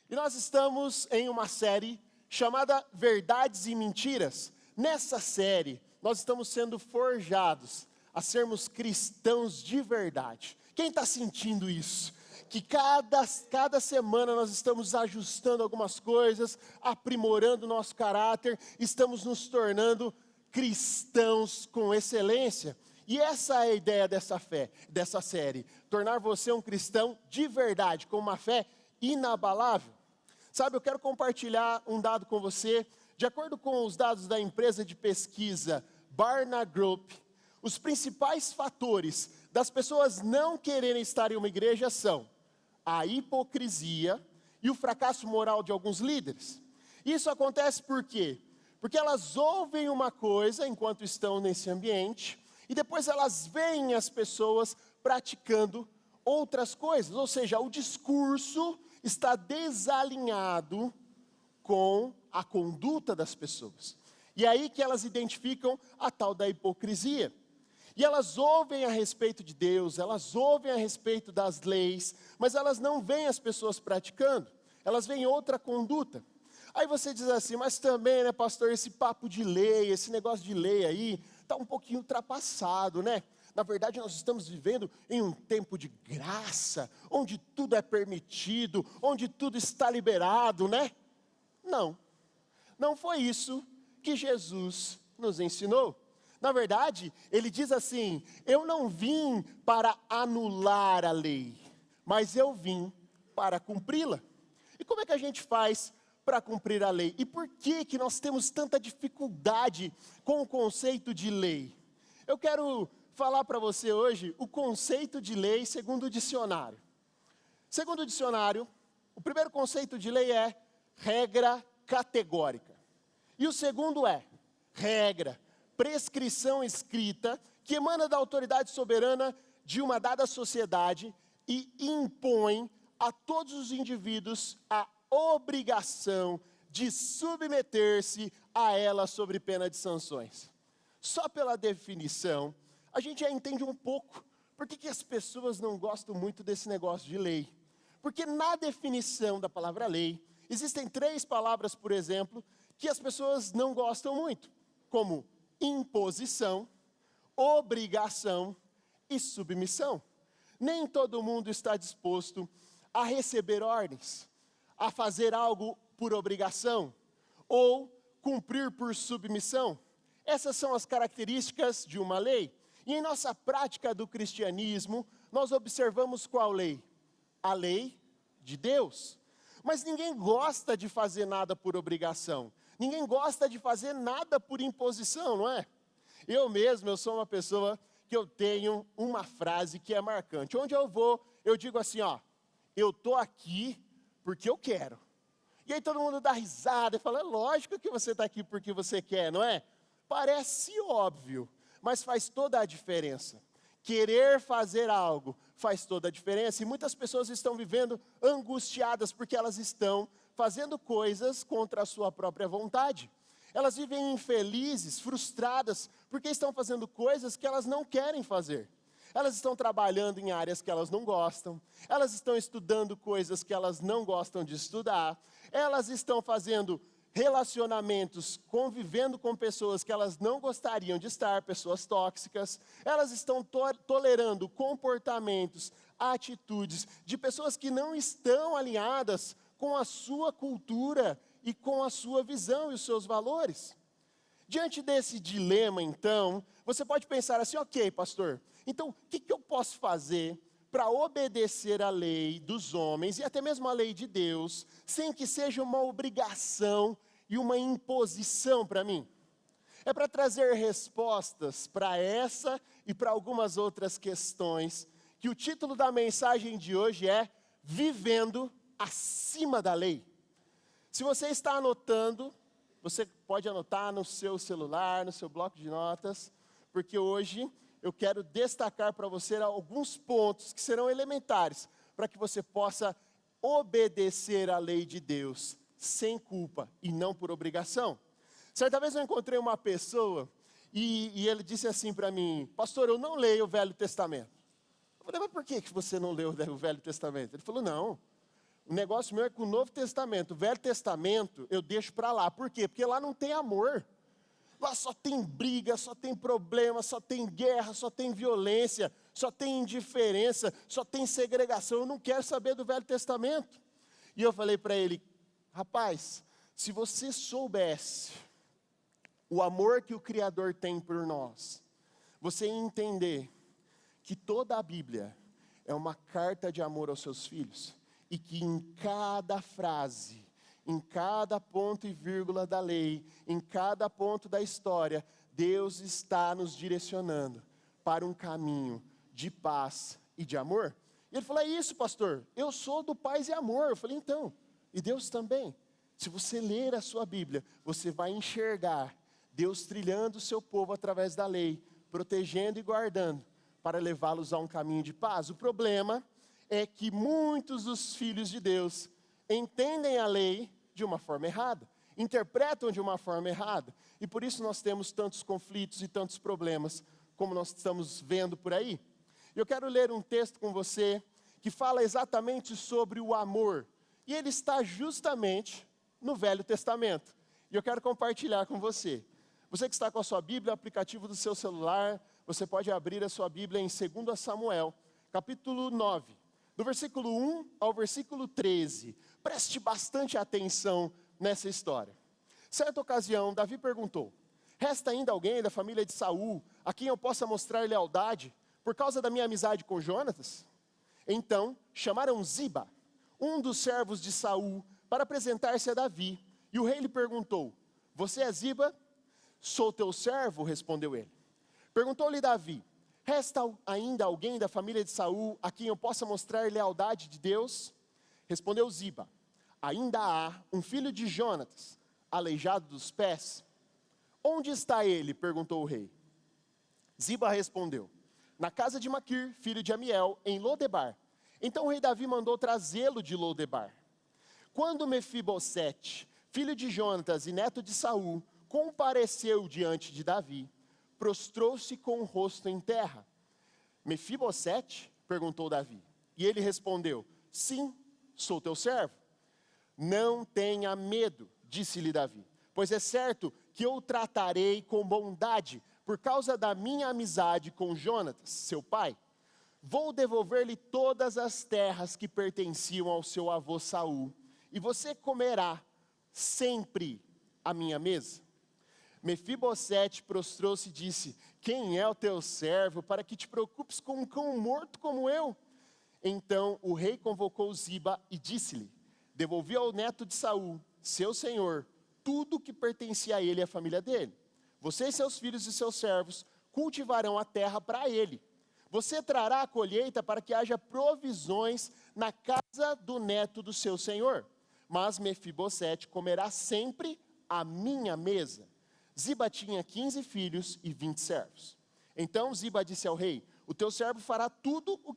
E nós estamos em uma série chamada Verdades e Mentiras. Nessa série, nós estamos sendo forjados a sermos cristãos de verdade. Quem está sentindo isso? Que cada semana nós estamos ajustando algumas coisas, aprimorando o nosso caráter, estamos nos tornando cristãos com excelência. E essa é a ideia dessa série, tornar você um cristão de verdade, com uma fé inabalável. Sabe, eu quero compartilhar um dado com você. De acordo com os dados da empresa de pesquisa Barna Group, os principais fatores das pessoas não quererem estar em uma igreja são a hipocrisia e o fracasso moral de alguns líderes. Isso acontece por quê? Porque elas ouvem uma coisa enquanto estão nesse ambiente e depois elas veem as pessoas praticando outras coisas. Ou seja, o discurso está desalinhado com a conduta das pessoas. E é aí que elas identificam a tal da hipocrisia. E elas ouvem a respeito de Deus, elas ouvem a respeito das leis, mas elas não veem as pessoas praticando, elas veem outra conduta. Aí você diz assim, mas também, né, pastor, esse papo de lei, esse negócio de lei aí, está um pouquinho ultrapassado, né? Na verdade, nós estamos vivendo em um tempo de graça, onde tudo é permitido, onde tudo está liberado, né? Não foi isso que Jesus nos ensinou. Na verdade, ele diz assim, eu não vim para anular a lei, mas eu vim para cumpri-la. E como é que a gente faz para cumprir a lei? E por que nós temos tanta dificuldade com o conceito de lei? Eu quero falar para você hoje o conceito de lei segundo o dicionário. Segundo o dicionário, o primeiro conceito de lei é regra categórica. E o segundo é regra, prescrição escrita, que emana da autoridade soberana de uma dada sociedade e impõe a todos os indivíduos a obrigação de submeter-se a ela sob pena de sanções. Só pela definição, a gente já entende um pouco por que as pessoas não gostam muito desse negócio de lei. Porque na definição da palavra lei, existem 3 palavras, por exemplo, que as pessoas não gostam muito, como imposição, obrigação e submissão. Nem todo mundo está disposto a receber ordens, a fazer algo por obrigação ou cumprir por submissão. Essas são as características de uma lei. E em nossa prática do cristianismo, nós observamos qual lei? A lei de Deus. Mas ninguém gosta de fazer nada por obrigação. Ninguém gosta de fazer nada por imposição, não é? Eu sou uma pessoa que eu tenho uma frase que é marcante. Onde eu vou, eu digo assim, eu estou aqui porque eu quero. E aí todo mundo dá risada e fala, é lógico que você está aqui porque você quer, não é? Parece óbvio, mas faz toda a diferença. Querer fazer algo faz toda a diferença. E muitas pessoas estão vivendo angustiadas porque elas estão fazendo coisas contra a sua própria vontade. Elas vivem infelizes, frustradas, porque estão fazendo coisas que elas não querem fazer. Elas estão trabalhando em áreas que elas não gostam, elas estão estudando coisas que elas não gostam de estudar, elas estão fazendo relacionamentos, convivendo com pessoas que elas não gostariam de estar, pessoas tóxicas, elas estão tolerando comportamentos, atitudes de pessoas que não estão alinhadas com a sua cultura e com a sua visão e os seus valores. Diante desse dilema, então, você pode pensar assim, ok, pastor, então o que eu posso fazer para obedecer a lei dos homens e até mesmo a lei de Deus, sem que seja uma obrigação e uma imposição para mim? É para trazer respostas para essa e para algumas outras questões, que o título da mensagem de hoje é Vivendo acima da lei. Se você está anotando, você pode anotar no seu celular, no seu bloco de notas, porque hoje eu quero destacar para você alguns pontos que serão elementares para que você possa obedecer à lei de Deus sem culpa e não por obrigação. Certa vez eu encontrei uma pessoa e ele disse assim para mim, pastor, eu não leio o Velho Testamento. Eu falei, mas por que você não leu o Velho Testamento? Ele falou, não, O negócio meu é com o Novo Testamento. O Velho Testamento eu deixo para lá. Por quê? Porque lá não tem amor. Lá só tem briga, só tem problema, só tem guerra, só tem violência, só tem indiferença, só tem segregação. Eu não quero saber do Velho Testamento. E eu falei para ele, rapaz, se você soubesse o amor que o Criador tem por nós, você ia entender que toda a Bíblia é uma carta de amor aos seus filhos, e que em cada frase, em cada ponto e vírgula da lei, em cada ponto da história, Deus está nos direcionando para um caminho de paz e de amor. E ele falou, é isso, pastor, eu sou do paz e amor. Eu falei, então, e Deus também. Se você ler a sua Bíblia, você vai enxergar Deus trilhando o seu povo através da lei, protegendo e guardando, para levá-los a um caminho de paz. O problema é que muitos dos filhos de Deus entendem a lei de uma forma errada, interpretam de uma forma errada, e por isso nós temos tantos conflitos e tantos problemas, como nós estamos vendo por aí. Eu quero ler um texto com você, que fala exatamente sobre o amor, e ele está justamente no Velho Testamento, e eu quero compartilhar com você. Você que está com a sua Bíblia, o aplicativo do seu celular, você pode abrir a sua Bíblia em 2 Samuel, capítulo 9, do versículo 1 ao versículo 13. Preste bastante atenção nessa história. Certa ocasião, Davi perguntou, resta ainda alguém da família de Saul, a quem eu possa mostrar lealdade, por causa da minha amizade com Jonatas? Então, chamaram Ziba, um dos servos de Saul, para apresentar-se a Davi, e o rei lhe perguntou, você é Ziba? Sou teu servo, respondeu ele. Perguntou-lhe Davi, resta ainda alguém da família de Saul, a quem eu possa mostrar lealdade de Deus? Respondeu Ziba, ainda há um filho de Jonatas, aleijado dos pés. Onde está ele? Perguntou o rei. Ziba respondeu, na casa de Maquir, filho de Amiel, em Lodebar. Então o rei Davi mandou trazê-lo de Lodebar. Quando Mefibosete, filho de Jonatas e neto de Saul, compareceu diante de Davi, prostrou-se com o rosto em terra. Mefibosete? Perguntou Davi. E ele respondeu, sim, sou teu servo. Não tenha medo, disse-lhe Davi, pois é certo que eu o tratarei com bondade, por causa da minha amizade com Jonatas, seu pai. Vou devolver-lhe todas as terras que pertenciam ao seu avô Saul, e você comerá sempre à minha mesa. Mefibosete prostrou-se e disse, quem é o teu servo para que te preocupes com um cão morto como eu? Então o rei convocou Ziba e disse-lhe, devolvi ao neto de Saul, seu senhor, tudo que pertencia a ele e à família dele. Você e seus filhos e seus servos cultivarão a terra para ele. Você trará a colheita para que haja provisões na casa do neto do seu senhor. Mas Mefibosete comerá sempre à minha mesa. Ziba tinha 15 filhos e 20 servos. Então Ziba disse ao rei, o teu servo fará tudo o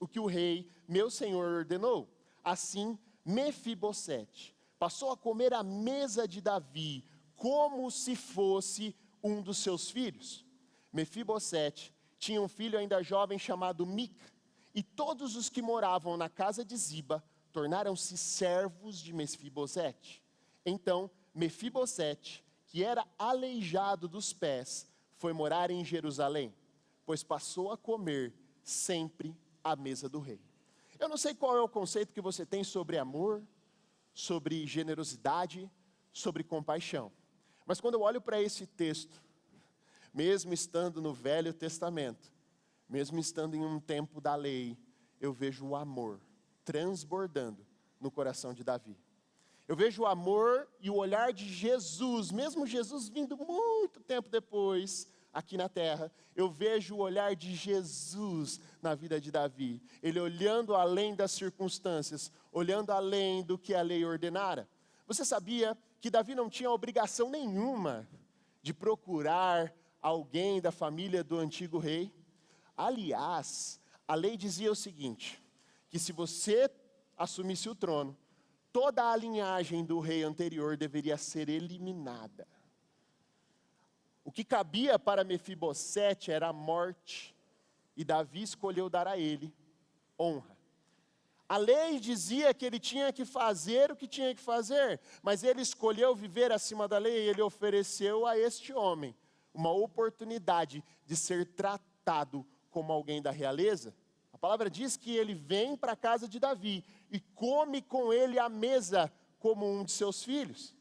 que o rei, meu senhor, ordenou. Assim, Mefibosete passou a comer à mesa de Davi, como se fosse um dos seus filhos. Mefibosete tinha um filho ainda jovem chamado Mica, e todos os que moravam na casa de Ziba tornaram-se servos de Mefibosete. Então, Mefibosete, que era aleijado dos pés, foi morar em Jerusalém, pois passou a comer sempre à mesa do rei. Eu não sei qual é o conceito que você tem sobre amor, sobre generosidade, sobre compaixão. Mas quando eu olho para esse texto, mesmo estando no Velho Testamento, mesmo estando em um tempo da lei, eu vejo o amor transbordando no coração de Davi. Eu vejo o amor e o olhar de Jesus, mesmo Jesus vindo muito tempo depois, aqui na terra, eu vejo o olhar de Jesus na vida de Davi. Ele olhando além das circunstâncias, olhando além do que a lei ordenara. Você sabia que Davi não tinha obrigação nenhuma de procurar alguém da família do antigo rei? Aliás, a lei dizia o seguinte, que se você assumisse o trono, toda a linhagem do rei anterior deveria ser eliminada. O que cabia para Mefibosete era a morte, e Davi escolheu dar a ele honra. A lei dizia que ele tinha que fazer o que tinha que fazer, mas ele escolheu viver acima da lei e ele ofereceu a este homem uma oportunidade de ser tratado como alguém da realeza. A palavra diz que ele vem para a casa de Davi e come com ele à mesa como um de seus filhos.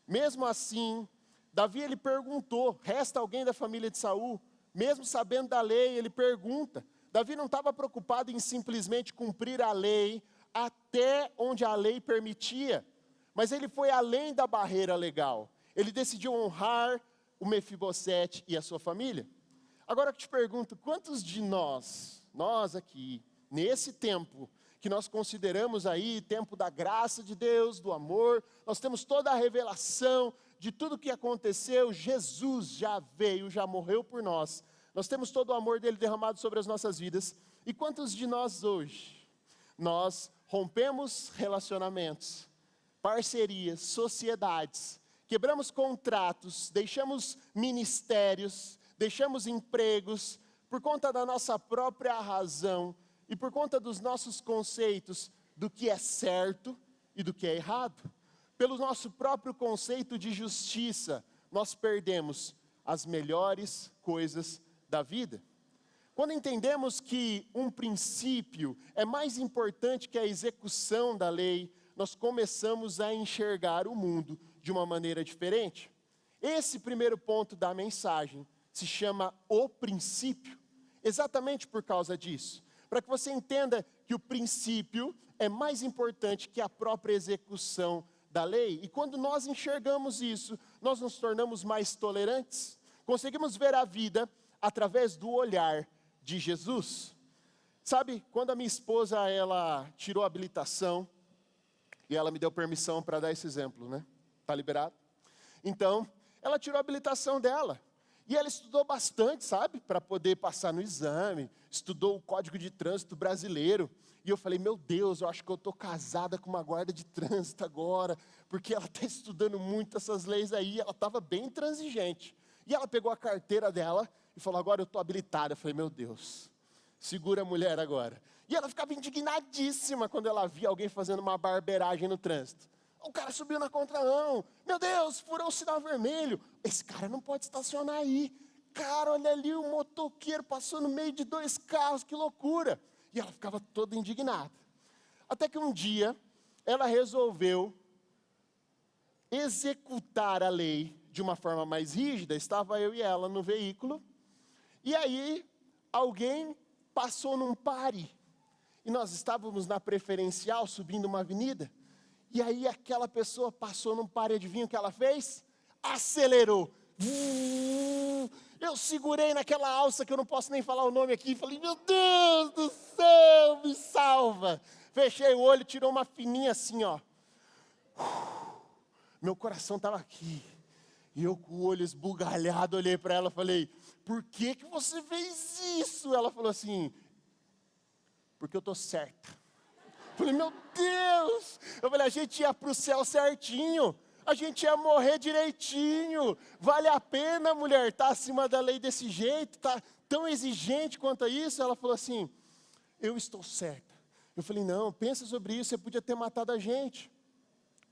Mesmo assim, Davi ele perguntou, resta alguém da família de Saul? Mesmo sabendo da lei, ele pergunta. Davi não estava preocupado em simplesmente cumprir a lei até onde a lei permitia, mas ele foi além da barreira legal. Ele decidiu honrar o Mefibosete e a sua família. Agora eu te pergunto, quantos de nós aqui, nesse tempo, que nós consideramos aí tempo da graça de Deus, do amor, nós temos toda a revelação de tudo o que aconteceu, Jesus já veio, já morreu por nós, nós temos todo o amor dele derramado sobre as nossas vidas, e quantos de nós hoje, nós rompemos relacionamentos, parcerias, sociedades, quebramos contratos, deixamos ministérios, deixamos empregos, por conta da nossa própria razão, e por conta dos nossos conceitos do que é certo e do que é errado. Pelo nosso próprio conceito de justiça, nós perdemos as melhores coisas da vida. Quando entendemos que um princípio é mais importante que a execução da lei, nós começamos a enxergar o mundo de uma maneira diferente. Esse primeiro ponto da mensagem se chama o princípio, exatamente por causa disso. Para que você entenda que o princípio é mais importante que a própria execução da lei. E quando nós enxergamos isso, nós nos tornamos mais tolerantes. Conseguimos ver a vida através do olhar de Jesus. Sabe, quando a minha esposa, ela tirou a habilitação, e ela me deu permissão para dar esse exemplo, né? Tá liberado? Então, ela tirou a habilitação dela. E ela estudou bastante, sabe, para poder passar no exame, estudou o Código de Trânsito brasileiro, e eu falei, meu Deus, eu acho que eu estou casada com uma guarda de trânsito agora, porque ela está estudando muito essas leis aí, ela estava bem intransigente. E ela pegou a carteira dela e falou, agora eu estou habilitada. Eu falei, meu Deus, segura a mulher agora. E ela ficava indignadíssima quando ela via alguém fazendo uma barbeiragem no trânsito. O cara subiu na contramão, meu Deus, furou o sinal vermelho, esse cara não pode estacionar aí, cara, olha ali, o motoqueiro passou no meio de 2 carros, que loucura, e ela ficava toda indignada, até que um dia, ela resolveu executar a lei de uma forma mais rígida, estava eu e ela no veículo, e aí, alguém passou num pare, e nós estávamos na preferencial, subindo uma avenida, e aí aquela pessoa passou num pare, adivinha o que ela fez? Acelerou. Eu segurei naquela alça que eu não posso nem falar o nome aqui, e falei, meu Deus do céu, me salva. Fechei o olho, tirou uma fininha assim, ó. Meu coração estava aqui. E eu com o olho esbugalhado, olhei para ela e falei, por que você fez isso? Ela falou assim, porque eu estou certa. Falei, meu Deus, eu falei, a gente ia para o céu certinho, a gente ia morrer direitinho, vale a pena, mulher, estar acima da lei desse jeito, tá tão exigente quanto a isso? Ela falou assim, eu estou certa. Eu falei, não, pensa sobre isso, você podia ter matado a gente.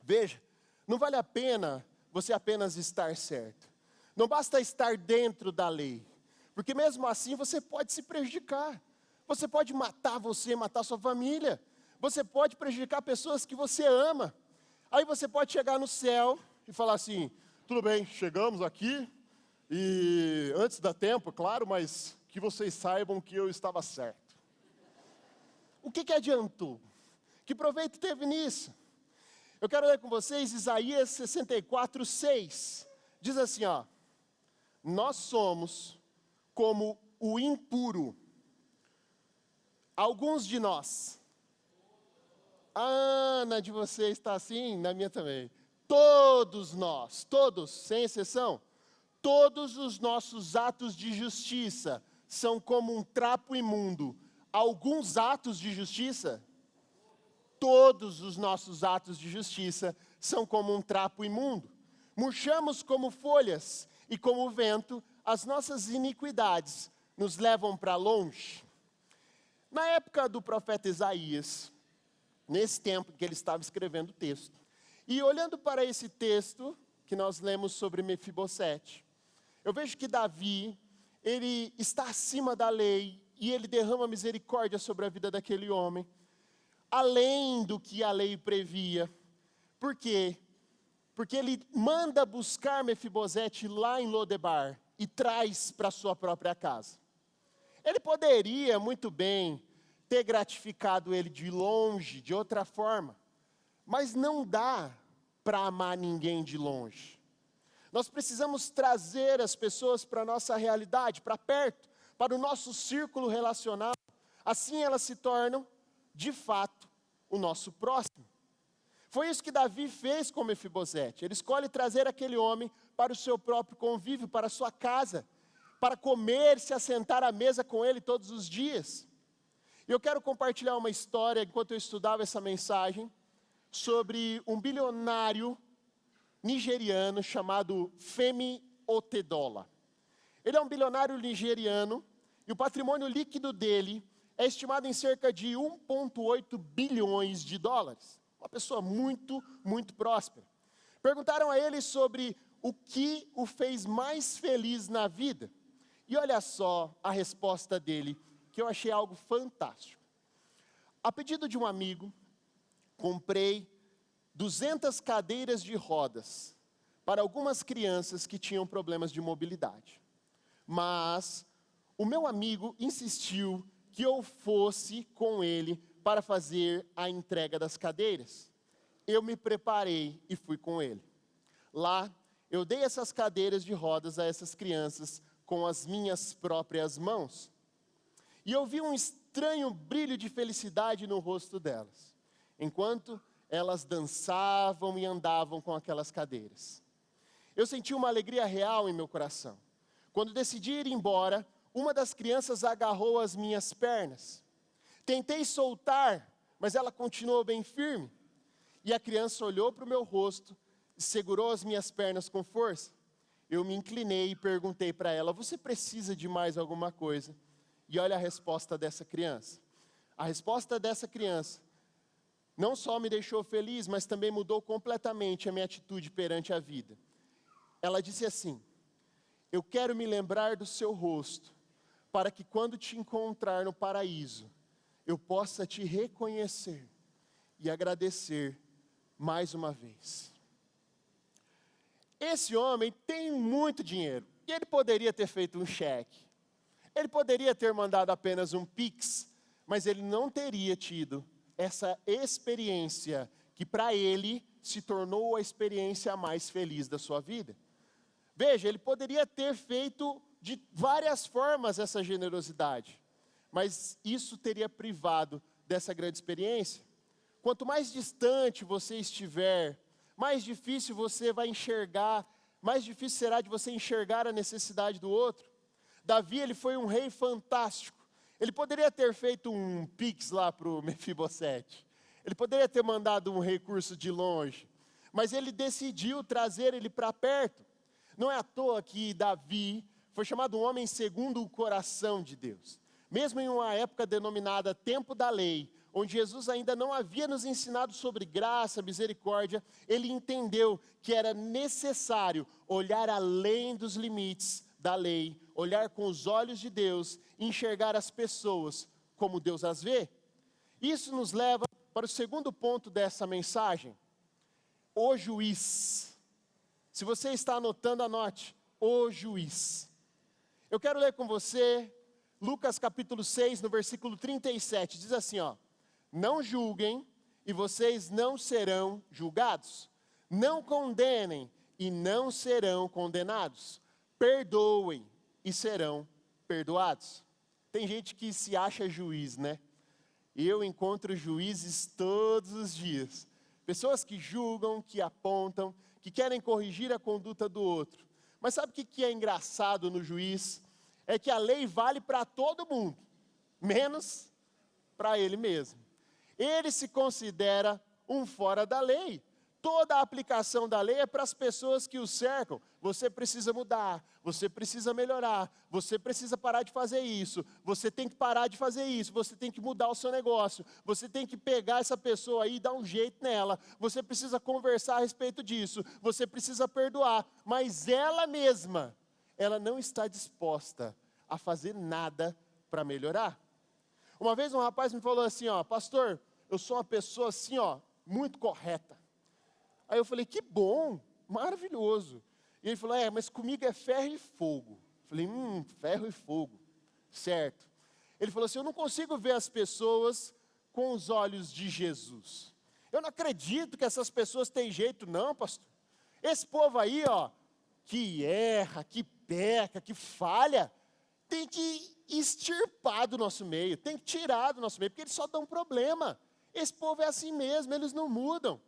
Veja, não vale a pena você apenas estar certo, não basta estar dentro da lei, porque mesmo assim você pode se prejudicar, você pode matar você, matar sua família, você pode prejudicar pessoas que você ama. Aí você pode chegar no céu e falar assim, tudo bem, chegamos aqui, e antes da tempo, claro, mas que vocês saibam que eu estava certo. O que adiantou? Que proveito teve nisso? Eu quero ler com vocês Isaías 64, 6. Diz assim, ó, nós somos como o impuro. Alguns de nós... A Ana de vocês está assim, na minha também. Todos nós, todos, sem exceção, todos os nossos atos de justiça são como um trapo imundo. Alguns atos de justiça, todos os nossos atos de justiça são como um trapo imundo. Murchamos como folhas e como o vento, as nossas iniquidades nos levam para longe. Na época do profeta Isaías, nesse tempo em que ele estava escrevendo o texto. E olhando para esse texto que nós lemos sobre Mefibosete, eu vejo que Davi, ele está acima da lei e ele derrama misericórdia sobre a vida daquele homem, além do que a lei previa. Por quê? Porque ele manda buscar Mefibosete lá em Lodebar e traz para sua própria casa. Ele poderia muito bem ter gratificado ele de longe, de outra forma, mas não dá para amar ninguém de longe. Nós precisamos trazer as pessoas para a nossa realidade, para perto, para o nosso círculo relacional. Assim elas se tornam, de fato, o nosso próximo. Foi isso que Davi fez com Mefibosete. Ele escolhe trazer aquele homem para o seu próprio convívio, para a sua casa, para comer, se assentar à mesa com ele todos os dias. E eu quero compartilhar uma história, enquanto eu estudava essa mensagem, sobre um bilionário nigeriano chamado Femi Otedola. Ele é um bilionário nigeriano e o patrimônio líquido dele é estimado em cerca de 1,8 bilhões de dólares. Uma pessoa muito, muito próspera. Perguntaram a ele sobre o que o fez mais feliz na vida. E olha só a resposta dele, que eu achei algo fantástico. A pedido de um amigo, comprei 200 cadeiras de rodas para algumas crianças que tinham problemas de mobilidade. Mas o meu amigo insistiu que eu fosse com ele para fazer a entrega das cadeiras. Eu me preparei e fui com ele. Lá, eu dei essas cadeiras de rodas a essas crianças com as minhas próprias mãos. E eu vi um estranho brilho de felicidade no rosto delas, enquanto elas dançavam e andavam com aquelas cadeiras. Eu senti uma alegria real em meu coração. Quando decidi ir embora, uma das crianças agarrou as minhas pernas. Tentei soltar, mas ela continuou bem firme. E a criança olhou para o meu rosto e segurou as minhas pernas com força. Eu me inclinei e perguntei para ela: você precisa de mais alguma coisa? E olha a resposta dessa criança. A resposta dessa criança não só me deixou feliz, mas também mudou completamente a minha atitude perante a vida. Ela disse assim: eu quero me lembrar do seu rosto, para que quando te encontrar no paraíso, eu possa te reconhecer e agradecer mais uma vez. Esse homem tem muito dinheiro, e ele poderia ter feito um cheque, ele poderia ter mandado apenas um Pix, mas ele não teria tido essa experiência que para ele se tornou a experiência mais feliz da sua vida. Veja, ele poderia ter feito de várias formas essa generosidade, mas isso teria privado dessa grande experiência. Quanto mais distante você estiver, mais difícil você vai enxergar, mais difícil será de você enxergar a necessidade do outro. Davi, ele foi um rei fantástico. Ele poderia ter feito um Pix lá para o Mefibosete. Ele poderia ter mandado um recurso de longe. Mas ele decidiu trazer ele para perto. Não é à toa que Davi foi chamado um homem segundo o coração de Deus. Mesmo em uma época denominada tempo da lei, onde Jesus ainda não havia nos ensinado sobre graça, misericórdia, ele entendeu que era necessário olhar além dos limites da lei, olhar com os olhos de Deus, enxergar as pessoas como Deus as vê. Isso nos leva para o segundo ponto dessa mensagem: o juiz. Se você está anotando, anote: o juiz. Eu quero ler com você Lucas capítulo 6, no versículo 37, diz assim, ó: não julguem e vocês não serão julgados, não condenem e não serão condenados, perdoem e serão perdoados. Tem gente que se acha juiz, né? Eu encontro juízes todos os dias, pessoas que julgam, que apontam, que querem corrigir a conduta do outro. Mas sabe o que é engraçado no juiz? É que a lei vale para todo mundo, menos para ele mesmo. Ele se considera um fora da lei. toda a aplicação da lei é para as pessoas que o cercam. Você precisa mudar, você precisa melhorar, você precisa parar de fazer isso, você tem que parar de fazer isso, você tem que mudar o seu negócio, você tem que pegar essa pessoa aí e dar um jeito nela, você precisa conversar a respeito disso, você precisa perdoar, mas ela mesma, ela não está disposta a fazer nada para melhorar. Uma vez um rapaz me falou assim, pastor, eu sou uma pessoa assim, muito correta. Aí eu falei, que bom, maravilhoso. E ele falou, mas comigo é ferro e fogo. Eu falei, ferro e fogo, certo. Ele falou assim, eu não consigo ver as pessoas com os olhos de Jesus. Eu não acredito que essas pessoas têm jeito não, pastor. Esse povo aí, que erra, que peca, que falha, tem que extirpar do nosso meio, tem que tirar do nosso meio, porque eles só dão problema. Esse povo é assim mesmo, eles não mudam.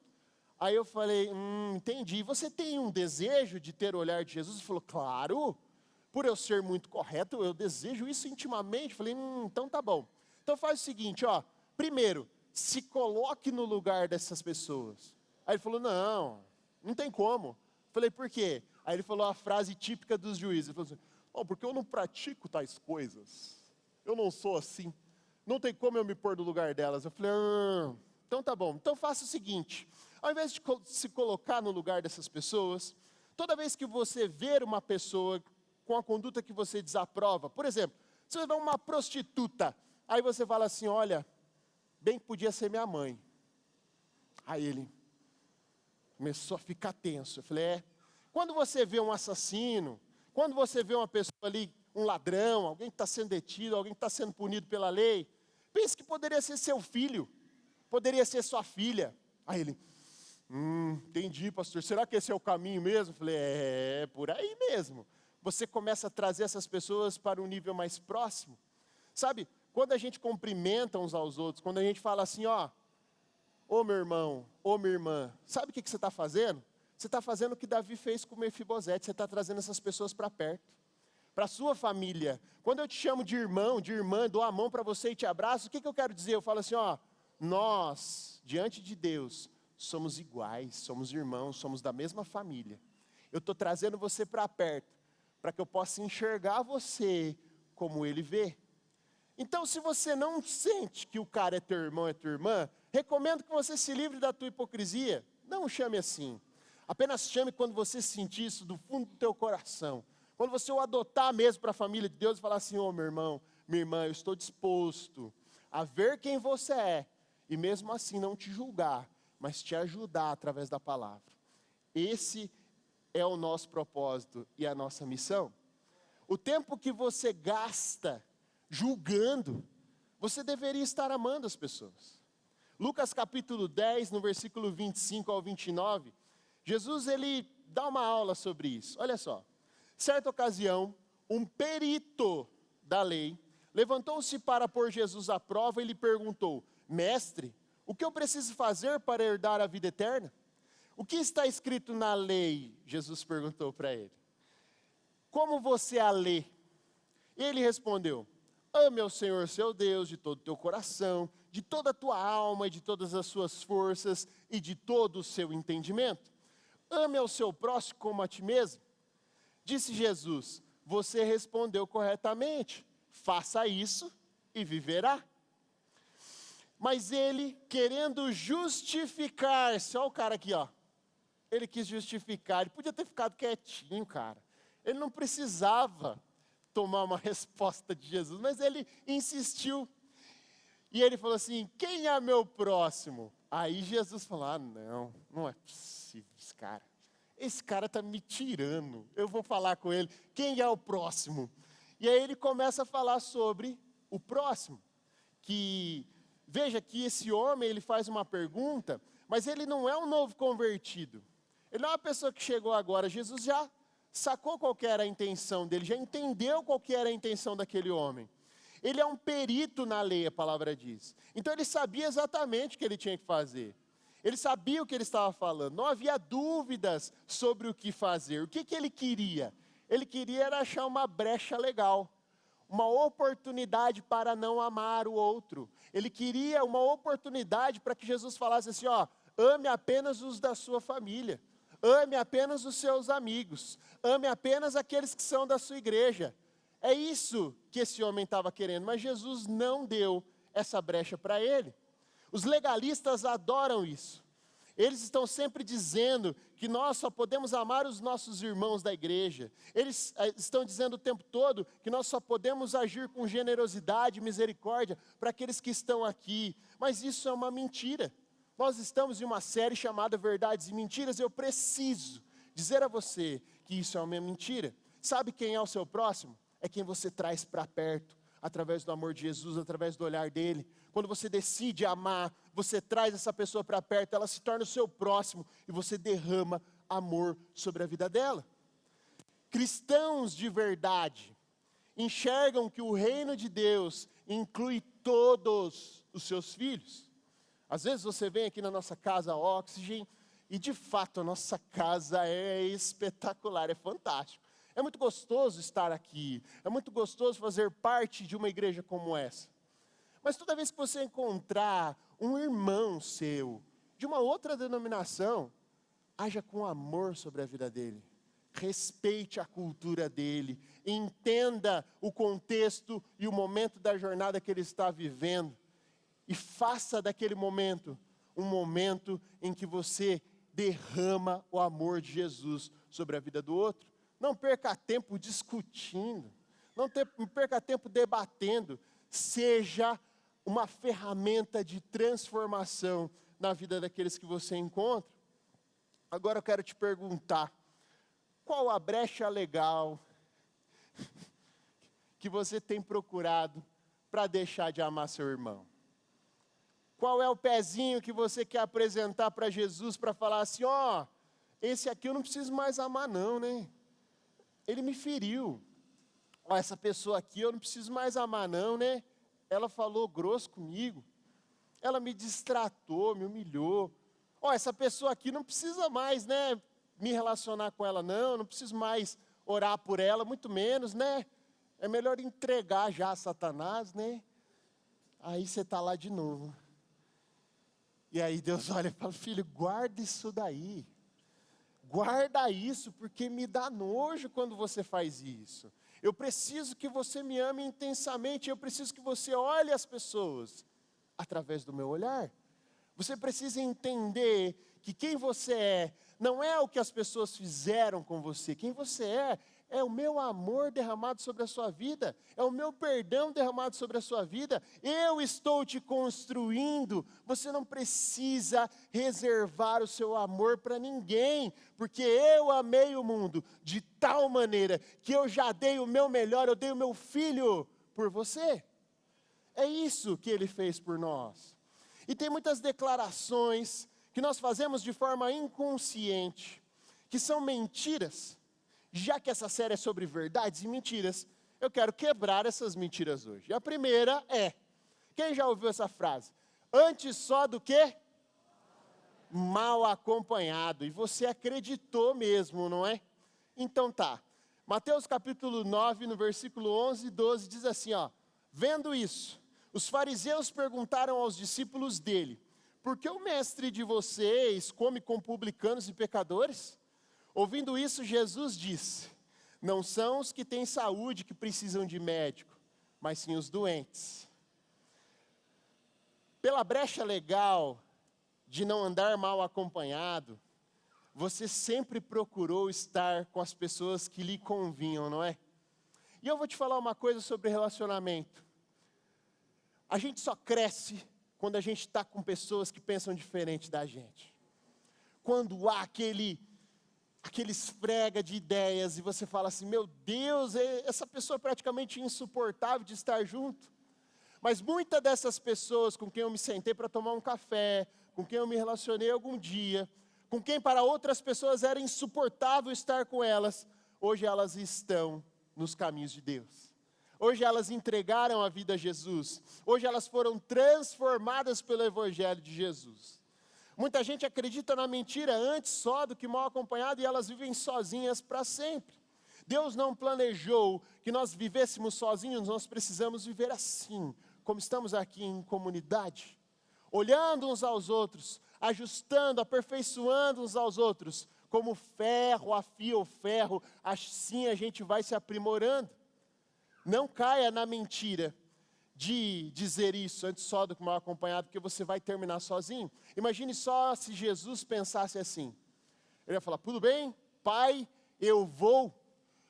Aí eu falei, entendi, você tem um desejo de ter o olhar de Jesus? Ele falou, claro, por eu ser muito correto, eu desejo isso intimamente. Eu falei, então tá bom. Então faz o seguinte, primeiro, se coloque no lugar dessas pessoas. Aí ele falou, não tem como. Eu falei, por quê? Aí ele falou a frase típica dos juízes, ele falou assim, porque eu não pratico tais coisas, eu não sou assim, não tem como eu me pôr no lugar delas. Eu falei, então tá bom, então faça o seguinte, ao invés de se colocar no lugar dessas pessoas, toda vez que você ver uma pessoa com a conduta que você desaprova, por exemplo, se você vê uma prostituta, aí você fala assim, olha, bem que podia ser minha mãe. Aí ele começou a ficar tenso. Eu falei, quando você vê um assassino, quando você vê uma pessoa ali, um ladrão, alguém que está sendo detido, alguém que está sendo punido pela lei, pense que poderia ser seu filho, poderia ser sua filha. Aí ele, entendi, pastor, será que esse é o caminho mesmo? Eu falei, por aí mesmo. Você começa a trazer essas pessoas para um nível mais próximo. Sabe, quando a gente cumprimenta uns aos outros, quando a gente fala assim, ô meu irmão, ô minha irmã, sabe o que você está fazendo? Você está fazendo o que Davi fez com Mefibosete, você está trazendo essas pessoas para perto, para a sua família. Quando eu te chamo de irmão, de irmã, dou a mão para você e te abraço, o que eu quero dizer? Eu falo assim, nós, diante de Deus, somos iguais, somos irmãos, somos da mesma família. Eu estou trazendo você para perto, para que eu possa enxergar você como Ele vê. Então, se você não sente que o cara é teu irmão, é tua irmã, recomendo que você se livre da tua hipocrisia. Não o chame assim. Apenas chame quando você sentir isso do fundo do teu coração. Quando você o adotar mesmo para a família de Deus e falar assim, meu irmão, minha irmã, eu estou disposto a ver quem você é. E mesmo assim não te julgar, mas te ajudar através da palavra. Esse é o nosso propósito e a nossa missão. O tempo que você gasta julgando, você deveria estar amando as pessoas. Lucas capítulo 10, no versículo 25 ao 29, Jesus ele dá uma aula sobre isso. Olha só, certa ocasião, um perito da lei levantou-se para pôr Jesus à prova e lhe perguntou, mestre, o que eu preciso fazer para herdar a vida eterna? O que está escrito na lei? Jesus perguntou para ele. Como você a lê? Ele respondeu, ame ao Senhor seu Deus de todo o teu coração, de toda a tua alma e de todas as suas forças e de todo o seu entendimento. Ame ao seu próximo como a ti mesmo. Disse Jesus, você respondeu corretamente, faça isso e viverá. Mas ele, querendo justificar-se, olha o cara aqui, ele quis justificar, ele podia ter ficado quietinho, cara. Ele não precisava tomar uma resposta de Jesus, mas ele insistiu. E ele falou assim, quem é meu próximo? Aí Jesus falou, não é possível esse cara está me tirando, eu vou falar com ele, quem é o próximo? E aí ele começa a falar sobre o próximo, que veja que esse homem, ele faz uma pergunta, mas ele não é um novo convertido, ele não é uma pessoa que chegou agora, Jesus já sacou qual que era a intenção dele, já entendeu qual que era a intenção daquele homem. Ele é um perito na lei, a palavra diz. Então ele sabia exatamente o que ele tinha que fazer. Ele sabia o que ele estava falando, não havia dúvidas sobre o que fazer. O que ele queria? Ele queria era achar uma brecha legal, uma oportunidade para não amar o outro. Ele queria uma oportunidade para que Jesus falasse assim, ame apenas os da sua família, ame apenas os seus amigos, ame apenas aqueles que são da sua igreja. É isso que esse homem estava querendo, mas Jesus não deu essa brecha para ele. Os legalistas adoram isso. Eles estão sempre dizendo que nós só podemos amar os nossos irmãos da igreja. Eles estão dizendo o tempo todo que nós só podemos agir com generosidade e misericórdia para aqueles que estão aqui. Mas isso é uma mentira. Nós estamos em uma série chamada Verdades e Mentiras. Eu preciso dizer a você que isso é uma mentira. Sabe quem é o seu próximo? É quem você traz para perto, através do amor de Jesus, através do olhar dele. Quando você decide amar, você traz essa pessoa para perto, ela se torna o seu próximo e você derrama amor sobre a vida dela. Cristãos de verdade enxergam que o reino de Deus inclui todos os seus filhos. Às vezes você vem aqui na nossa casa Oxygen e de fato a nossa casa é espetacular, é fantástico. É muito gostoso estar aqui, é muito gostoso fazer parte de uma igreja como essa. Mas toda vez que você encontrar um irmão seu, de uma outra denominação, haja com amor sobre a vida dele. Respeite a cultura dele, entenda o contexto e o momento da jornada que ele está vivendo. E faça daquele momento um momento em que você derrama o amor de Jesus sobre a vida do outro. Não perca tempo discutindo, não perca tempo debatendo. Seja uma ferramenta de transformação na vida daqueles que você encontra. Agora eu quero te perguntar, qual a brecha legal que você tem procurado para deixar de amar seu irmão? Qual é o pezinho que você quer apresentar para Jesus para falar assim, ó, esse aqui eu não preciso mais amar não, né? Ele me feriu. Ó, essa pessoa aqui eu não preciso mais amar não, né? Ela falou grosso comigo, ela me distratou, me humilhou. Ó, essa pessoa aqui não precisa mais, né, me relacionar com ela não preciso mais orar por ela, muito menos, né? É melhor entregar já a Satanás, né? Aí você está lá de novo. E aí Deus olha e fala, filho, guarda isso daí. Guarda isso, porque me dá nojo quando você faz isso. Eu preciso que você me ame intensamente, eu preciso que você olhe as pessoas através do meu olhar. Você precisa entender que quem você é, não é o que as pessoas fizeram com você. Quem você é o meu amor derramado sobre a sua vida, é o meu perdão derramado sobre a sua vida. Eu estou te construindo, você não precisa reservar o seu amor para ninguém, porque eu amei o mundo de tal maneira que eu já dei o meu melhor, eu dei o meu filho por você. É isso que ele fez por nós. E tem muitas declarações que nós fazemos de forma inconsciente, que são mentiras. Já que essa série é sobre verdades e mentiras, eu quero quebrar essas mentiras hoje. E a primeira é, quem já ouviu essa frase? Antes só do que? Mal acompanhado. E você acreditou mesmo, não é? Então tá. Mateus capítulo 9, no versículo 11 e 12, diz assim, ó. Vendo isso, os fariseus perguntaram aos discípulos dele, por que o mestre de vocês come com publicanos e pecadores? Ouvindo isso, Jesus disse, não são os que têm saúde que precisam de médico, mas sim os doentes. Pela brecha legal de não andar mal acompanhado, você sempre procurou estar com as pessoas que lhe convinham, não é? E eu vou te falar uma coisa sobre relacionamento. A gente só cresce quando a gente está com pessoas que pensam diferente da gente. Quando há aquele esfrega de ideias e você fala assim, meu Deus, essa pessoa é praticamente insuportável de estar junto. Mas muitas dessas pessoas com quem eu me sentei para tomar um café, com quem eu me relacionei algum dia, com quem para outras pessoas era insuportável estar com elas, hoje elas estão nos caminhos de Deus. Hoje elas entregaram a vida a Jesus. Hoje elas foram transformadas pelo Evangelho de Jesus. Muita gente acredita na mentira antes só do que mal acompanhado e elas vivem sozinhas para sempre. Deus não planejou que nós vivêssemos sozinhos, nós precisamos viver assim, como estamos aqui em comunidade, olhando uns aos outros, ajustando, aperfeiçoando uns aos outros. Como ferro afia o ferro, assim a gente vai se aprimorando. Não caia na mentira de dizer isso antes só do que mal acompanhado, porque você vai terminar sozinho. Imagine só se Jesus pensasse assim. Ele ia falar, tudo bem, Pai, eu vou,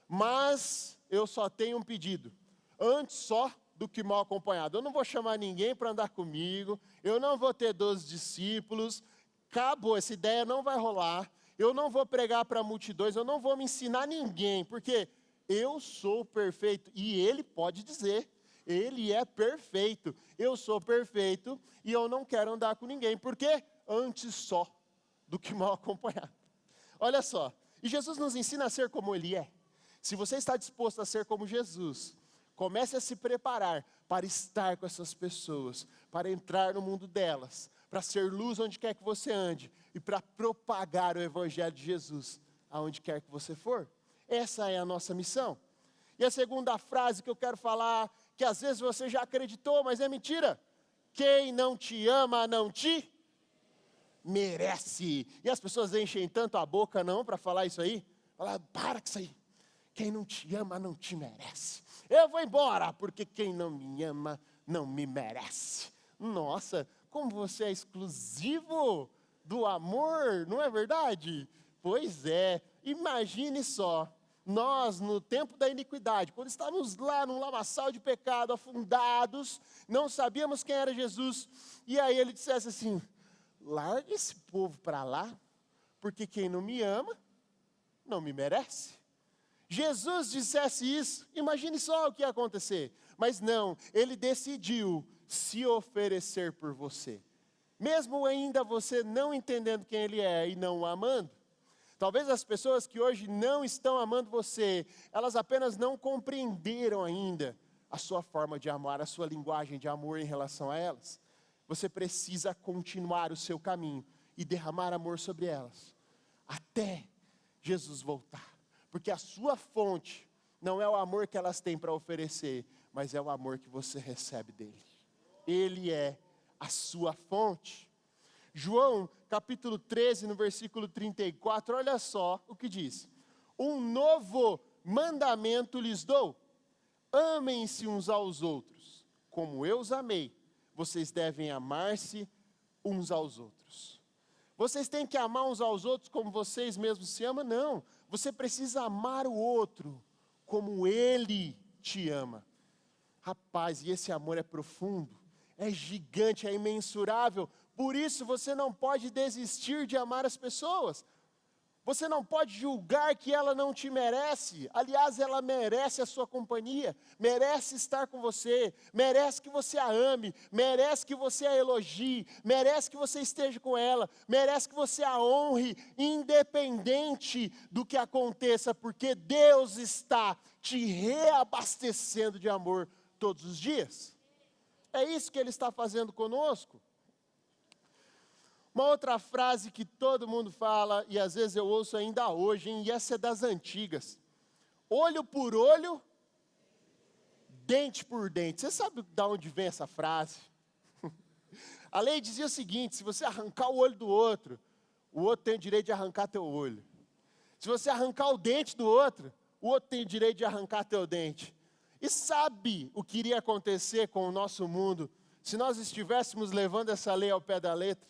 mas eu só tenho um pedido. Antes só do que mal acompanhado. Eu não vou chamar ninguém para andar comigo, eu não vou ter 12 discípulos, acabou, essa ideia não vai rolar, eu não vou pregar para multidões, eu não vou me ensinar ninguém, porque eu sou perfeito, e ele pode dizer, ele é perfeito, eu sou perfeito, e eu não quero andar com ninguém, porque antes só do que mal acompanhado. Olha só, e Jesus nos ensina a ser como ele é. Se você está disposto a ser como Jesus, comece a se preparar para estar com essas pessoas, para entrar no mundo delas, para ser luz onde quer que você ande e para propagar o Evangelho de Jesus aonde quer que você for. Essa é a nossa missão. E a segunda frase que eu quero falar, que às vezes você já acreditou, mas é mentira. Quem não te ama, não te merece. E as pessoas enchem tanto a boca não para falar isso aí. Fala, para com isso aí. Quem não te ama, não te merece. Eu vou embora, porque quem não me ama, não me merece. Nossa, como você é exclusivo do amor, não é verdade? Pois é, imagine só, nós no tempo da iniquidade, quando estávamos lá num lamaçal de pecado, afundados, não sabíamos quem era Jesus, e aí ele dissesse assim, larga esse povo para lá, porque quem não me ama, não me merece. Jesus dissesse isso, imagine só o que ia acontecer. Mas não, ele decidiu se oferecer por você. Mesmo ainda você não entendendo quem ele é e não o amando. Talvez as pessoas que hoje não estão amando você, elas apenas não compreenderam ainda a sua forma de amar, a sua linguagem de amor em relação a elas. Você precisa continuar o seu caminho e derramar amor sobre elas, até Jesus voltar. Porque a sua fonte não é o amor que elas têm para oferecer, mas é o amor que você recebe dele. Ele é a sua fonte. João, capítulo 13, no versículo 34, olha só o que diz. Um novo mandamento lhes dou. Amem-se uns aos outros. Como eu os amei, vocês devem amar-se uns aos outros. Vocês têm que amar uns aos outros como vocês mesmos se amam? Não. Você precisa amar o outro como ele te ama. Rapaz, e esse amor é profundo, é gigante, é imensurável. Por isso você não pode desistir de amar as pessoas. Você não pode julgar que ela não te merece. Aliás, ela merece a sua companhia, merece estar com você, merece que você a ame, merece que você a elogie, merece que você esteja com ela, merece que você a honre, independente do que aconteça, porque Deus está te reabastecendo de amor todos os dias. É isso que Ele está fazendo conosco. Uma outra frase que todo mundo fala, e às vezes eu ouço ainda hoje, e essa é das antigas. Olho por olho, dente por dente. Você sabe de onde vem essa frase? A lei dizia o seguinte, se você arrancar o olho do outro, o outro tem o direito de arrancar teu olho. Se você arrancar o dente do outro, o outro tem o direito de arrancar teu dente. E sabe o que iria acontecer com o nosso mundo, se nós estivéssemos levando essa lei ao pé da letra?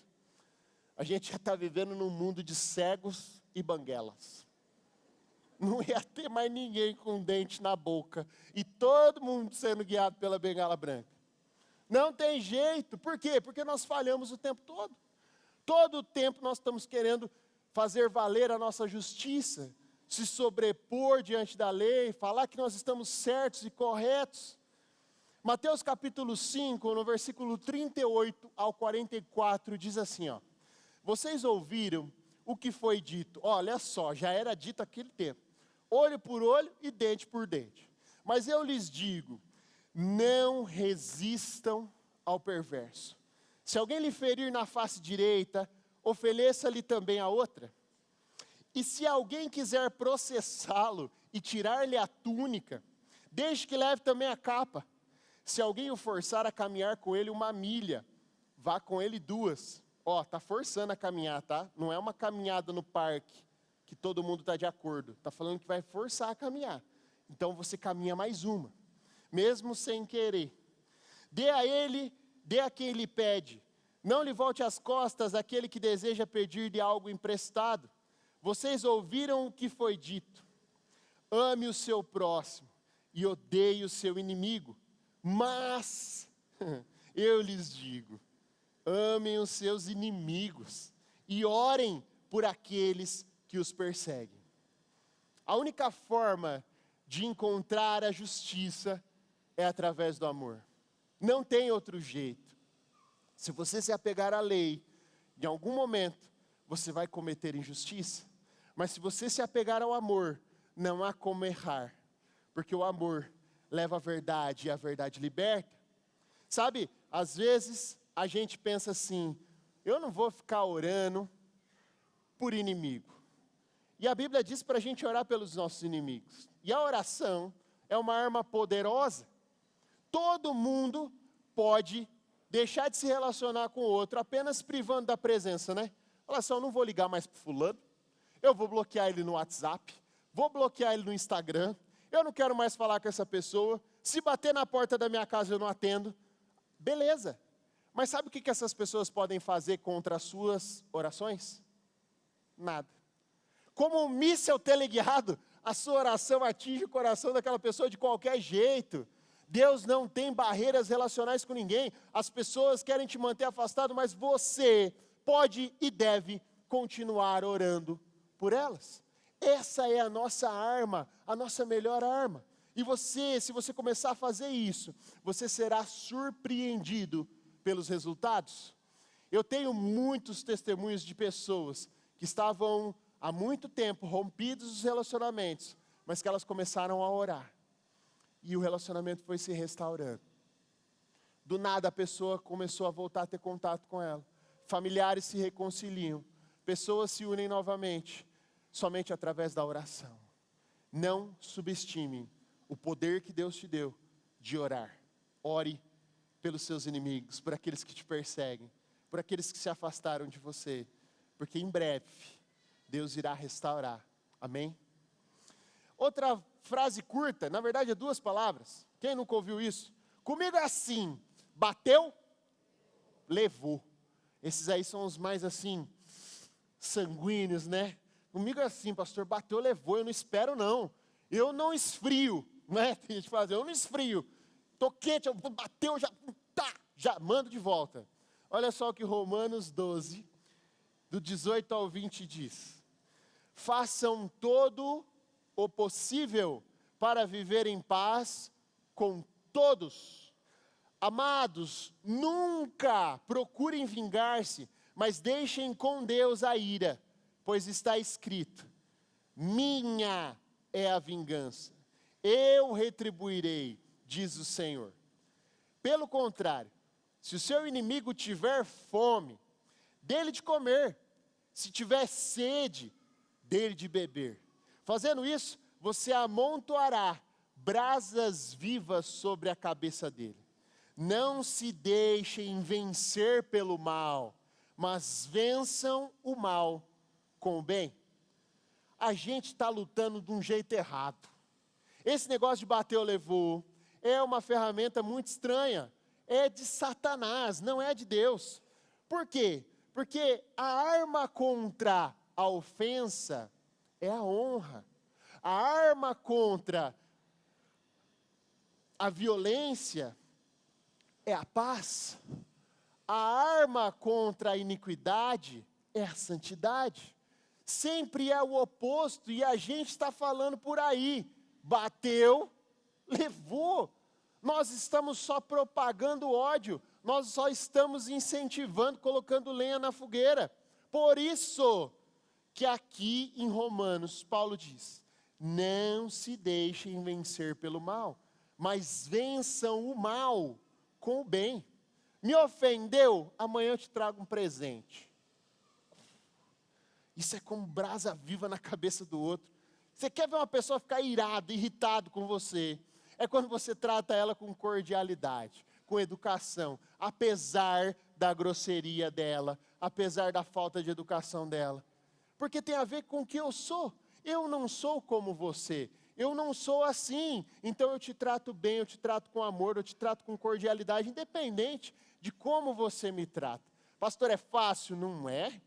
A gente já está vivendo num mundo de cegos e banguelas. Não ia ter mais ninguém com dente na boca. E todo mundo sendo guiado pela bengala branca. Não tem jeito. Por quê? Porque nós falhamos o tempo todo. Todo o tempo nós estamos querendo fazer valer a nossa justiça. Se sobrepor diante da lei. Falar que nós estamos certos e corretos. Mateus capítulo 5, no versículo 38 ao 44, diz assim, ó. Vocês ouviram o que foi dito? Olha só, já era dito aquele tempo. Olho por olho e dente por dente. Mas eu lhes digo, não resistam ao perverso. Se alguém lhe ferir na face direita, ofereça-lhe também a outra. E se alguém quiser processá-lo e tirar-lhe a túnica, deixe que leve também a capa. Se alguém o forçar a caminhar com ele 1 milha, vá com ele 2. Ó, tá forçando a caminhar, tá? Não é uma caminhada no parque que todo mundo está de acordo. Está falando que vai forçar a caminhar. Então você caminha mais uma, mesmo sem querer. Dê a quem lhe pede. Não lhe volte as costas àquele que deseja pedir-lhe algo emprestado. Vocês ouviram o que foi dito. Ame o seu próximo e odeie o seu inimigo. Mas, eu lhes digo, amem os seus inimigos e orem por aqueles que os perseguem. A única forma de encontrar a justiça é através do amor. Não tem outro jeito. Se você se apegar à lei, em algum momento você vai cometer injustiça. Mas se você se apegar ao amor, não há como errar. Porque o amor leva à verdade e a verdade liberta. Sabe, às vezes a gente pensa assim, eu não vou ficar orando por inimigo. E a Bíblia diz para a gente orar pelos nossos inimigos. E a oração é uma arma poderosa. Todo mundo pode deixar de se relacionar com o outro, apenas privando da presença, né? Fala assim, eu não vou ligar mais para fulano, eu vou bloquear ele no WhatsApp, vou bloquear ele no Instagram, eu não quero mais falar com essa pessoa, se bater na porta da minha casa eu não atendo. Beleza, mas sabe o que essas pessoas podem fazer contra as suas orações? Nada. Como um míssil teleguiado, a sua oração atinge o coração daquela pessoa de qualquer jeito. Deus não tem barreiras relacionais com ninguém. As pessoas querem te manter afastado, mas você pode e deve continuar orando por elas. Essa é a nossa arma, a nossa melhor arma. E você, se você começar a fazer isso, você será surpreendido pelos resultados. Eu tenho muitos testemunhos de pessoas que estavam há muito tempo rompidos os relacionamentos, mas que elas começaram a orar. E o relacionamento foi se restaurando. Do nada a pessoa começou a voltar a ter contato com ela. Familiares se reconciliam. Pessoas se unem novamente. Somente através da oração. Não subestime o poder que Deus te deu de orar. Ore pelos seus inimigos, por aqueles que te perseguem, por aqueles que se afastaram de você. Porque em breve Deus irá restaurar. Amém? Outra frase curta, na verdade é 2 palavras. Quem nunca ouviu isso? Comigo é assim, bateu, levou. Esses aí são os mais assim, sanguíneos, né? Comigo é assim, pastor, bateu, levou, eu não espero não. Eu não esfrio, né? Tem gente que fala assim, eu não esfrio. Tô quente, bateu, já mando de volta. Olha só o que Romanos 12, do 18 ao 20 diz. Façam todo o possível para viver em paz com todos. Amados, nunca procurem vingar-se, mas deixem com Deus a ira, pois está escrito, minha é a vingança, eu retribuirei, diz o Senhor. Pelo contrário, se o seu inimigo tiver fome, dê-lhe de comer, se tiver sede, dê-lhe de beber. Fazendo isso, você amontoará brasas vivas sobre a cabeça dele. Não se deixem vencer pelo mal, mas vençam o mal com o bem. A gente está lutando de um jeito errado. Esse negócio de bater ou levou é uma ferramenta muito estranha. É de Satanás, não é de Deus. Por quê? Porque a arma contra a ofensa é a honra. A arma contra a violência é a paz. A arma contra a iniquidade é a santidade. Sempre é o oposto e a gente está falando por aí. Bateu, levou. Nós estamos só propagando ódio. Nós só estamos incentivando, colocando lenha na fogueira. Por isso que aqui em Romanos, Paulo diz, não se deixem vencer pelo mal, mas vençam o mal com o bem. Me ofendeu? Amanhã eu te trago um presente. Isso é como brasa viva na cabeça do outro. Você quer ver uma pessoa ficar irada, irritado com você? É quando você trata ela com cordialidade, com educação, apesar da grosseria dela, apesar da falta de educação dela. Porque tem a ver com o que eu sou. Eu não sou como você. Eu não sou assim. Então eu te trato bem, eu te trato com amor, eu te trato com cordialidade, independente de como você me trata. Pastor, é fácil? Não é.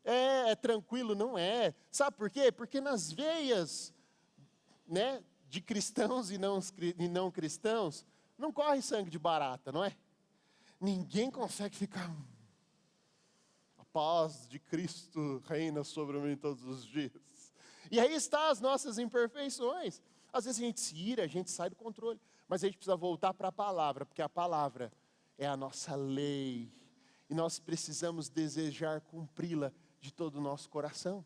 É tranquilo? Não é. Sabe por quê? Porque nas veias, né, de cristãos e não cristãos, não corre sangue de barata, não é? Ninguém consegue ficar... A paz de Cristo reina sobre mim todos os dias. E aí está as nossas imperfeições. Às vezes a gente se ira, a gente sai do controle. Mas a gente precisa voltar para a palavra, porque a palavra é a nossa lei. E nós precisamos desejar cumpri-la de todo o nosso coração.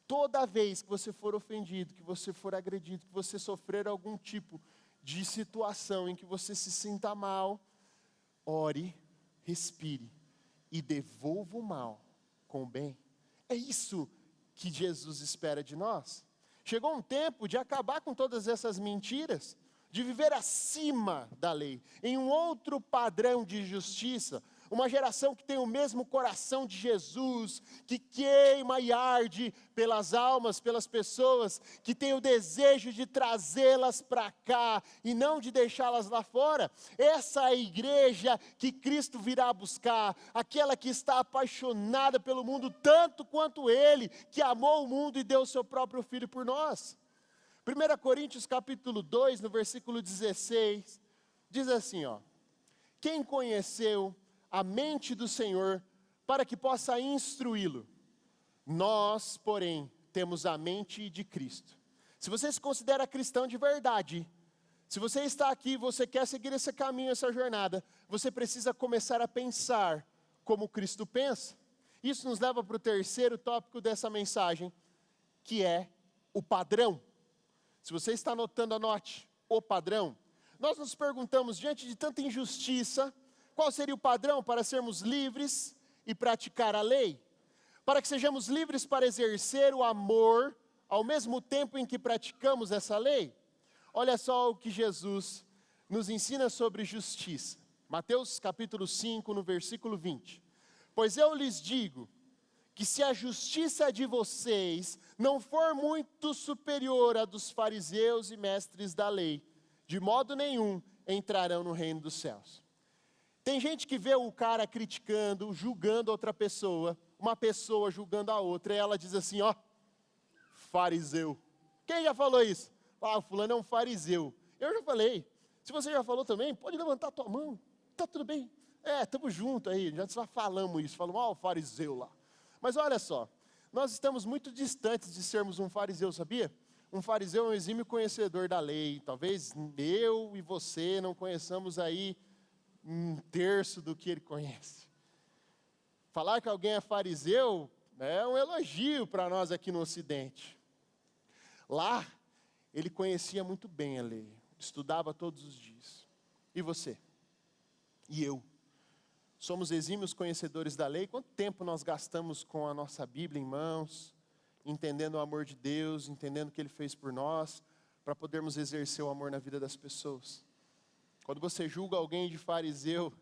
Toda vez que você for ofendido, que você for agredido, que você sofrer algum tipo de situação em que você se sinta mal, ore, respire e devolva o mal com o bem. É isso que Jesus espera de nós. Chegou um tempo de acabar com todas essas mentiras, de viver acima da lei, em um outro padrão de justiça. Uma geração que tem o mesmo coração de Jesus, que queima e arde pelas almas, pelas pessoas, que tem o desejo de trazê-las para cá e não de deixá-las lá fora. Essa é a igreja que Cristo virá buscar, aquela que está apaixonada pelo mundo tanto quanto Ele, que amou o mundo e deu o seu próprio Filho por nós. 1 Coríntios capítulo 2, no versículo 16, diz assim, ó: quem conheceu a mente do Senhor, para que possa instruí-lo? Nós, porém, temos a mente de Cristo. Se você se considera cristão de verdade, se você está aqui e você quer seguir esse caminho, essa jornada, você precisa começar a pensar como Cristo pensa. Isso nos leva para o terceiro tópico dessa mensagem, que é o padrão. Se você está anotando, anote o padrão. Nós nos perguntamos, diante de tanta injustiça, qual seria o padrão para sermos livres e praticar a lei? Para que sejamos livres para exercer o amor, ao mesmo tempo em que praticamos essa lei? Olha só o que Jesus nos ensina sobre justiça. Mateus capítulo 5, no versículo 20. Pois eu lhes digo, que se a justiça de vocês não for muito superior à dos fariseus e mestres da lei, de modo nenhum entrarão no reino dos céus. Tem gente que vê o cara criticando, julgando outra pessoa, uma pessoa julgando a outra, e ela diz assim, ó, fariseu. Quem já falou isso? Ah, o fulano é um fariseu. Eu já falei. Se você já falou também, pode levantar a tua mão. Tá tudo bem. Estamos juntos aí, já falamos isso, falamos, ó, o fariseu lá. Mas olha só, nós estamos muito distantes de sermos um fariseu, sabia? Um fariseu é um exímio conhecedor da lei. Talvez eu e você não conheçamos aí um terço do que ele conhece. Falar que alguém é fariseu é um elogio para nós aqui no Ocidente. Lá, ele conhecia muito bem a lei, estudava todos os dias. E você? E eu? Somos exímios conhecedores da lei? Quanto tempo nós gastamos com a nossa Bíblia em mãos, entendendo o amor de Deus, entendendo o que Ele fez por nós, para podermos exercer o amor na vida das pessoas? Quando você julga alguém de fariseu,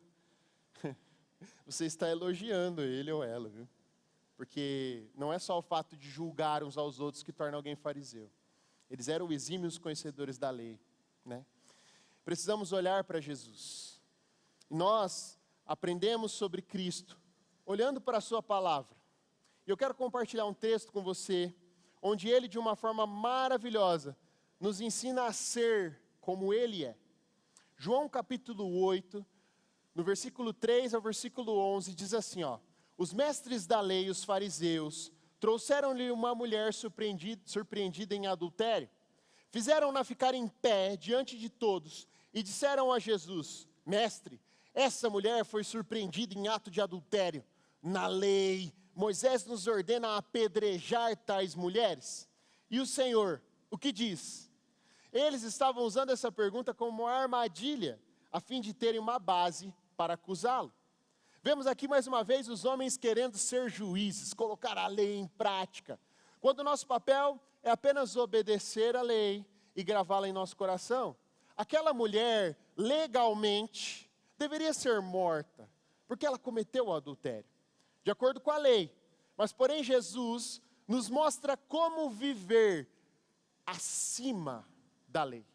você está elogiando ele ou ela, viu? Porque não é só o fato de julgar uns aos outros que torna alguém fariseu. Eles eram exímios conhecedores da lei, né? Precisamos olhar para Jesus. Nós aprendemos sobre Cristo, olhando para a sua palavra. E eu quero compartilhar um texto com você, onde ele, de uma forma maravilhosa, nos ensina a ser como Ele é. João capítulo 8, no versículo 3 ao versículo 11, diz assim, ó: os mestres da lei, os fariseus, trouxeram-lhe uma mulher surpreendida em adultério. Fizeram-na ficar em pé diante de todos e disseram a Jesus: mestre, essa mulher foi surpreendida em ato de adultério. Na lei, Moisés nos ordena a apedrejar tais mulheres. E o Senhor, o que diz? Eles estavam usando essa pergunta como uma armadilha, a fim de terem uma base para acusá-lo. Vemos aqui mais uma vez os homens querendo ser juízes, colocar a lei em prática, quando o nosso papel é apenas obedecer a lei e gravá-la em nosso coração. Aquela mulher, legalmente, deveria ser morta, porque ela cometeu o adultério, de acordo com a lei. Mas, porém, Jesus nos mostra como viver acima da lei,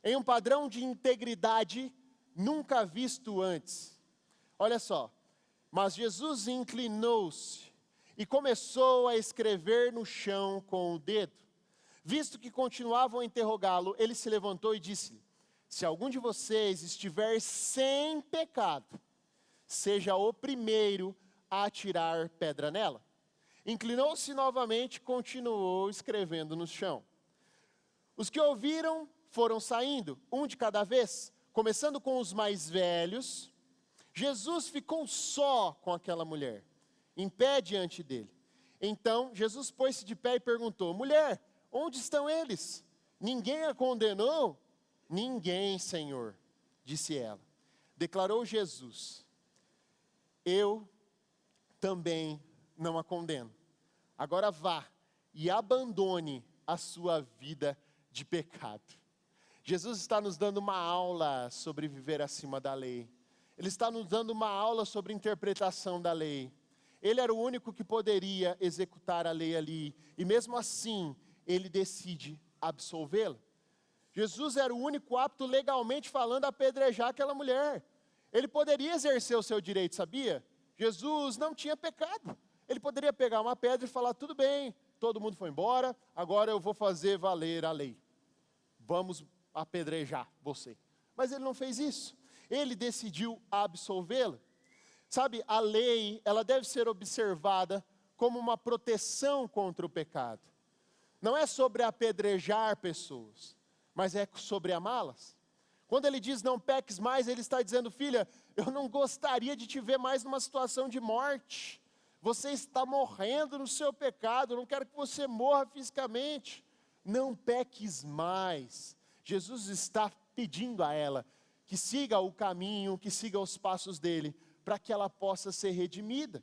em um padrão de integridade nunca visto antes. Olha só, mas Jesus inclinou-se e começou a escrever no chão com o dedo. Visto que continuavam a interrogá-lo, ele se levantou e disse: se algum de vocês estiver sem pecado, seja o primeiro a atirar pedra nela. Inclinou-se novamente e continuou escrevendo no chão. Os que ouviram foram saindo, um de cada vez, começando com os mais velhos. Jesus ficou só com aquela mulher, em pé diante dele. Então Jesus pôs-se de pé e perguntou: mulher, onde estão eles? Ninguém a condenou? Ninguém, Senhor, disse ela. Declarou Jesus: eu também não a condeno. Agora vá e abandone a sua vida de pecado. Jesus está nos dando uma aula sobre viver acima da lei. Ele está nos dando uma aula sobre interpretação da lei. Ele era o único que poderia executar a lei ali, e mesmo assim, ele decide absolvê-la. Jesus era o único apto, legalmente falando, a apedrejar aquela mulher. Ele poderia exercer o seu direito, sabia? Jesus não tinha pecado. Ele poderia pegar uma pedra e falar: tudo bem, todo mundo foi embora, agora eu vou fazer valer a lei. Vamos apedrejar você. Mas ele não fez isso. Ele decidiu absolvê-la. Sabe, a lei, ela deve ser observada como uma proteção contra o pecado. Não é sobre apedrejar pessoas, mas é sobre amá-las. Quando ele diz não peques mais, ele está dizendo: filha, eu não gostaria de te ver mais numa situação de morte. Você está morrendo no seu pecado, eu não quero que você morra fisicamente. Não peques mais. Jesus está pedindo a ela que siga o caminho, que siga os passos dele, para que ela possa ser redimida.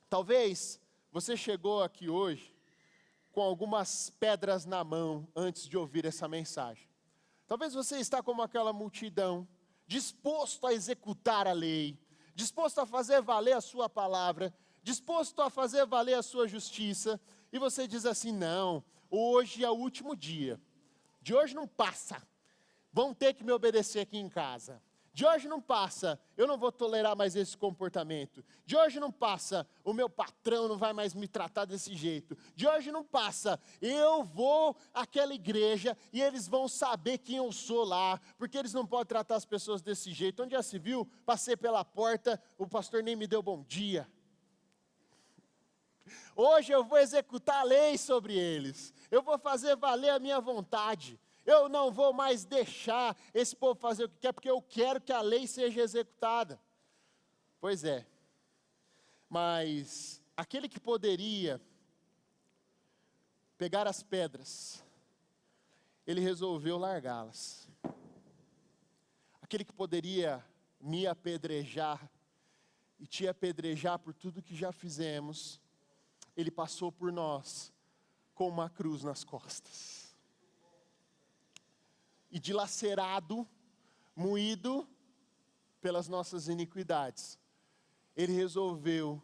Talvez você chegou aqui hoje com algumas pedras na mão antes de ouvir essa mensagem. Talvez você está como aquela multidão, disposto a executar a lei, disposto a fazer valer a sua palavra, disposto a fazer valer a sua justiça, e você diz assim: não, hoje é o último dia, de hoje não passa, vão ter que me obedecer aqui em casa. De hoje não passa, eu não vou tolerar mais esse comportamento. De hoje não passa, o meu patrão não vai mais me tratar desse jeito. De hoje não passa, eu vou àquela igreja e eles vão saber quem eu sou lá, porque eles não podem tratar as pessoas desse jeito. Onde já se viu? Passei pela porta, o pastor nem me deu bom dia. Hoje eu vou executar a lei sobre eles. Eu vou fazer valer a minha vontade. Eu não vou mais deixar esse povo fazer o que quer, porque eu quero que a lei seja executada. Pois é, mas aquele que poderia pegar as pedras, ele resolveu largá-las. Aquele que poderia me apedrejar e te apedrejar por tudo que já fizemos, ele passou por nós com uma cruz nas costas. E dilacerado, moído pelas nossas iniquidades, ele resolveu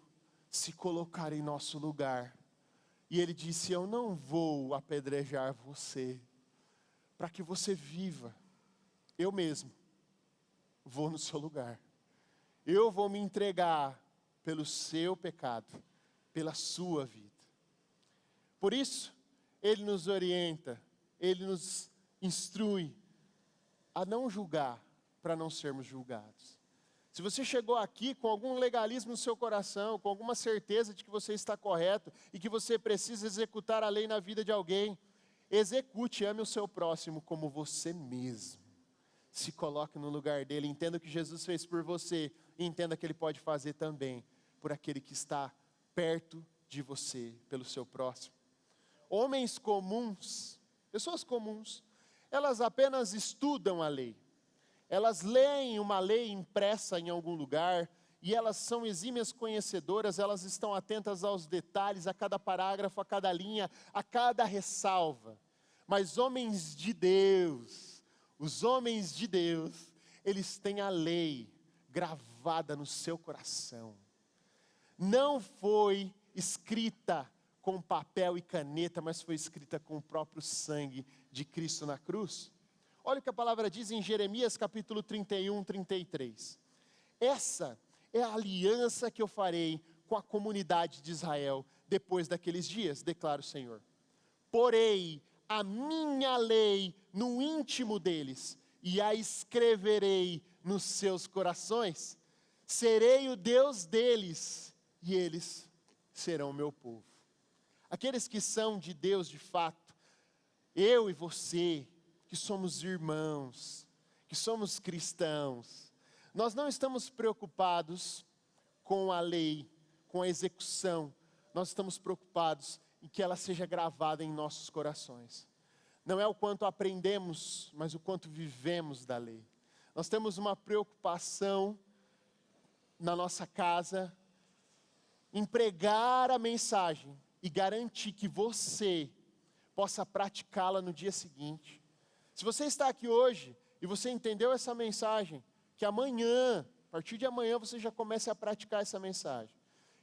se colocar em nosso lugar. E ele disse: eu não vou apedrejar você, para que você viva. Eu mesmo vou no seu lugar. Eu vou me entregar pelo seu pecado, pela sua vida. Por isso, ele nos orienta, ele nos instrui a não julgar, para não sermos julgados. Se você chegou aqui com algum legalismo no seu coração, com alguma certeza de que você está correto e que você precisa executar a lei na vida de alguém, execute, ame o seu próximo como você mesmo. Se coloque no lugar dele, entenda o que Jesus fez por você e entenda que ele pode fazer também por aquele que está perto de você, pelo seu próximo. Homens comuns, pessoas comuns, elas apenas estudam a lei. Elas leem uma lei impressa em algum lugar e elas são exímias conhecedoras, elas estão atentas aos detalhes, a cada parágrafo, a cada linha, a cada ressalva. Mas homens de Deus, os homens de Deus, eles têm a lei gravada no seu coração. Não foi escrita com papel e caneta, mas foi escrita com o próprio sangue de Cristo na cruz. Olha o que a palavra diz em Jeremias capítulo 31, 33. Essa é a aliança que eu farei com a comunidade de Israel depois daqueles dias, declara o Senhor. Porei a minha lei no íntimo deles e a escreverei nos seus corações. Serei o Deus deles e eles serão o meu povo. Aqueles que são de Deus de fato, eu e você, que somos irmãos, que somos cristãos, nós não estamos preocupados com a lei, com a execução, nós estamos preocupados em que ela seja gravada em nossos corações. Não é o quanto aprendemos, mas o quanto vivemos da lei. Nós temos uma preocupação na nossa casa, em pregar a mensagem e garantir que você possa praticá-la no dia seguinte. Se você está aqui hoje e você entendeu essa mensagem, que amanhã, a partir de amanhã, você já comece a praticar essa mensagem.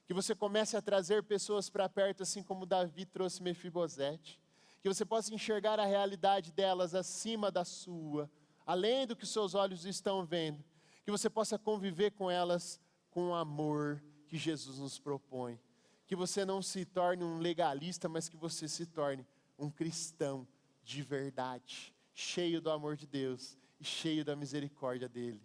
Que você comece a trazer pessoas para perto, assim como Davi trouxe Mefibosete. Que você possa enxergar a realidade delas acima da sua, além do que seus olhos estão vendo. Que você possa conviver com elas com o amor que Jesus nos propõe. Que você não se torne um legalista, mas que você se torne um cristão de verdade, cheio do amor de Deus e cheio da misericórdia dele.